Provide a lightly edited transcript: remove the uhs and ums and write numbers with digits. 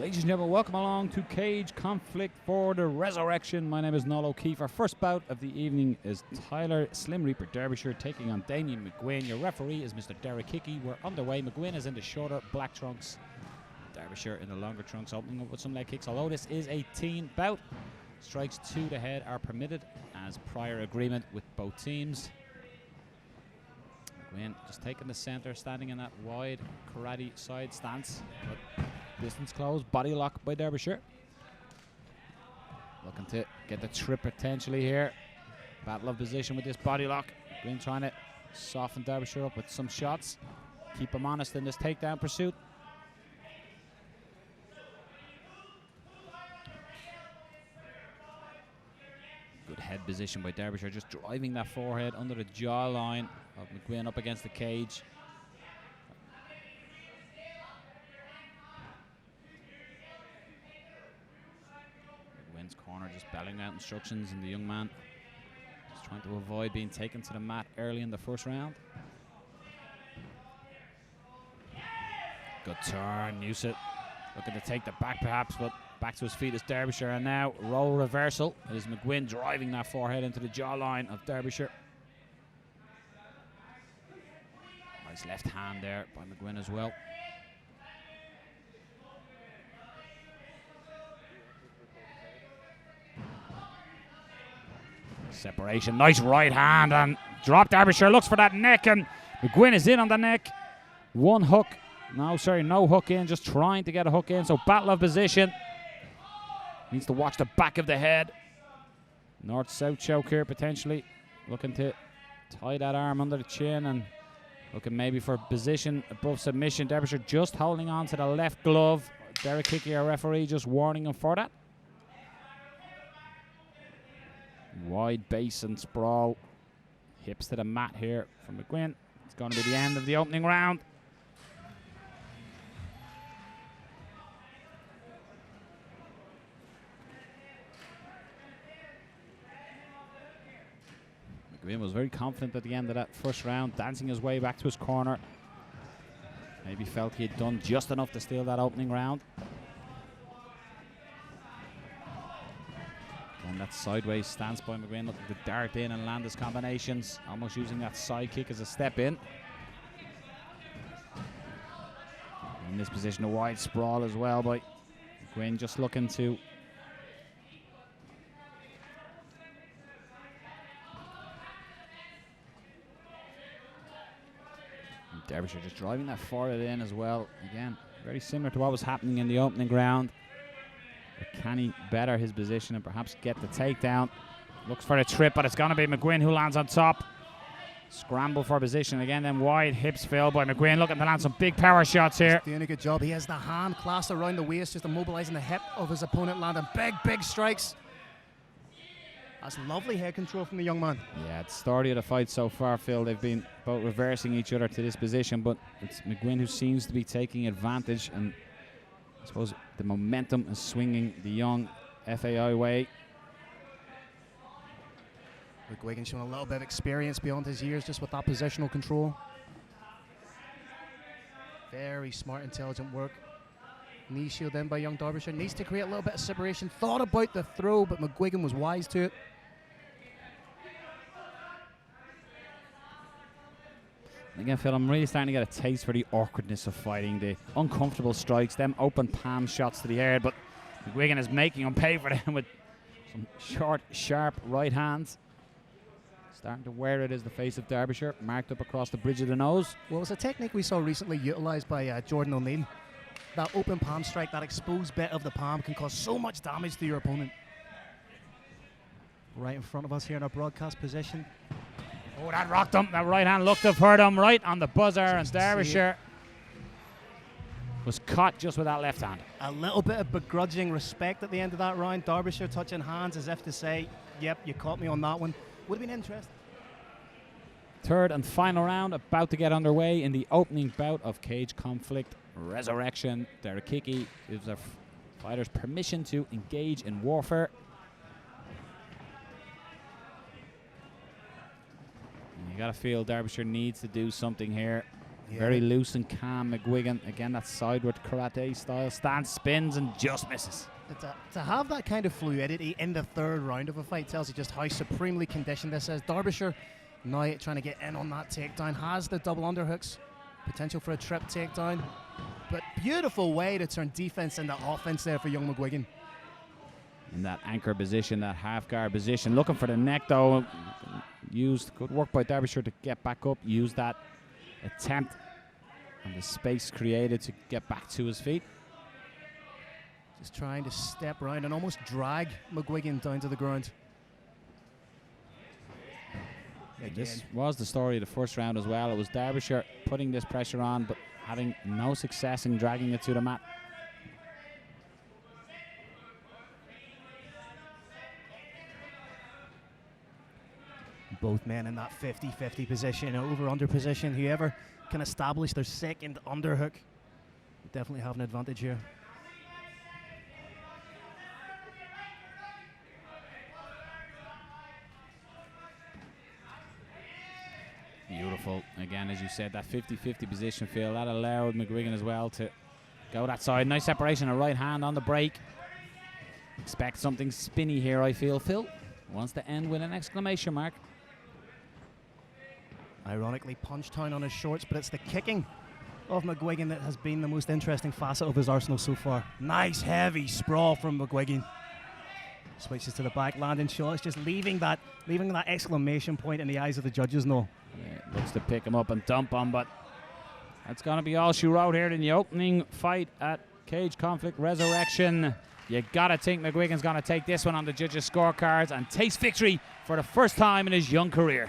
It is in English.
Ladies and gentlemen, welcome along to Cage Conflict for the Resurrection. My name is Noel O'Keefe. Our first bout of the evening is Tyler Slim Reaper Derbyshire taking on Damien McGuigan. Your referee is Mr. Derek Hickey. We're underway. McGuigan is in the shorter black trunks. Derbyshire in the longer trunks, opening up with some leg kicks. Although this is a team bout, strikes to the head are permitted as prior agreement with both teams. McGuigan just taking the center, standing in that wide karate side stance. But distance closed, body lock by Derbyshire. Looking to get the trip potentially here. Battle of position with this body lock. McGuigan trying to soften Derbyshire up with some shots. Keep him honest in this takedown pursuit. Good head position by Derbyshire, just driving that forehead under the jawline of McGuigan up against the cage. McGuigan's corner just belling out instructions, and the young man just trying to avoid being taken to the mat early in the first round. Good turn, Newsett looking to take the back perhaps, but back to his feet is Derbyshire, and now role reversal is McGuigan driving that forehead into the jawline of Derbyshire. Nice left hand there by McGuigan as well. Separation, nice right hand, and drop. Derbyshire looks for that neck, and McGuigan is in on the neck. One hook, no hook in, just trying to get a hook in, so battle of position. Needs to watch the back of the head. North-south choke here potentially. Looking to tie that arm under the chin and looking maybe for position above submission. Derbyshire just holding on to the left glove. Derek Hickey, our referee, just warning him for that. Wide base and sprawl. Hips to the mat here from McGuigan. It's going to be the end of the opening round. McGuigan was very confident at the end of that first round, dancing his way back to his corner. Maybe felt he had done just enough to steal that opening round. And that sideways stance by McGuigan, looking to dart in and land his combinations, almost using that side kick as a step in. In this position, a wide sprawl as well by McGuigan, just looking to Derbyshire just driving that forehead in as well. Again, very similar to what was happening in the opening round. But can he better his position and perhaps get the takedown? Looks for the trip, but it's going to be McGuigan who lands on top. Scramble for position again, then wide hips fill by McGuigan, looking to land some big power shots here. He's doing a good job. He has the hand clasped around the waist, just immobilizing the hip of his opponent, landing big strikes. That's lovely head control from the young man. Yeah, it's story of the fight so far, Phil. They've been both reversing each other to this position, but it's McGuigan who seems to be taking advantage, and I suppose the momentum is swinging the young FAI way. McGuigan showing a little bit of experience beyond his years just with that positional control. Very smart, intelligent work. Knee shield in by young Derbyshire. Needs to create a little bit of separation. Thought about the throw, but McGuigan was wise to it. Again, Phil, I'm really starting to get a taste for the awkwardness of fighting, the uncomfortable strikes, them open palm shots to the air, but McGuigan is making him pay for them with some short, sharp right hands. Starting to wear it as the face of Derbyshire, marked up across the bridge of the nose. Well, it was a technique we saw recently utilised by Jordan O'Neill. That open palm strike, that exposed bit of the palm can cause so much damage to your opponent. Right in front of us here in our broadcast position. Oh, that rocked him. That right hand looked to have hurt him right on the buzzer, and Derbyshire was caught just with that left hand. A little bit of begrudging respect at the end of that round. Derbyshire touching hands as if to say, yep, you caught me on that one. Would have been interesting. Third and final round about to get underway in the opening bout of Cage Conflict Resurrection. Derek Hickey gives their fighters permission to engage in warfare. And you gotta feel Derbyshire needs to do something here Yeah. Very loose and calm McGuigan. Again, that sideward karate style. Stance, spins, and just misses. To have that kind of fluidity in the third round of a fight tells you just how supremely conditioned this is. Derbyshire now trying to get in on that takedown. Has the double underhooks. Potential for a trip takedown. But beautiful way to turn defense into offense there for young McGuigan. In that anchor position, that half guard position. Looking for the neck though. Used good work by Derbyshire to get back up. Use that attempt and the space created to get back to his feet. Just trying to step around and almost drag McGuigan down to the ground. This was the story of the first round as well. It was Derbyshire putting this pressure on but having no success in dragging it to the mat. Both men in that 50-50 position, over-under position. Whoever can establish their second underhook definitely have an advantage here. Beautiful. Again, as you said, that 50-50 position, Phil, that allowed McGuigan as well to go that side. Nice separation, a right hand on the break. Expect something spinny here, I feel. Phil wants to end with an exclamation mark. Ironically, punch down on his shorts, but it's the kicking of McGuigan that has been the most interesting facet of his arsenal so far. Nice heavy sprawl from McGuigan. Switches to the back, landing shots, just leaving that exclamation point in the eyes of the judges now. Yeah, looks to pick him up and dump on, but that's going to be all she wrote here in the opening fight at Cage Conflict Resurrection. You got to think McGuigan's going to take this one on the judges' scorecards and taste victory for the first time in his young career.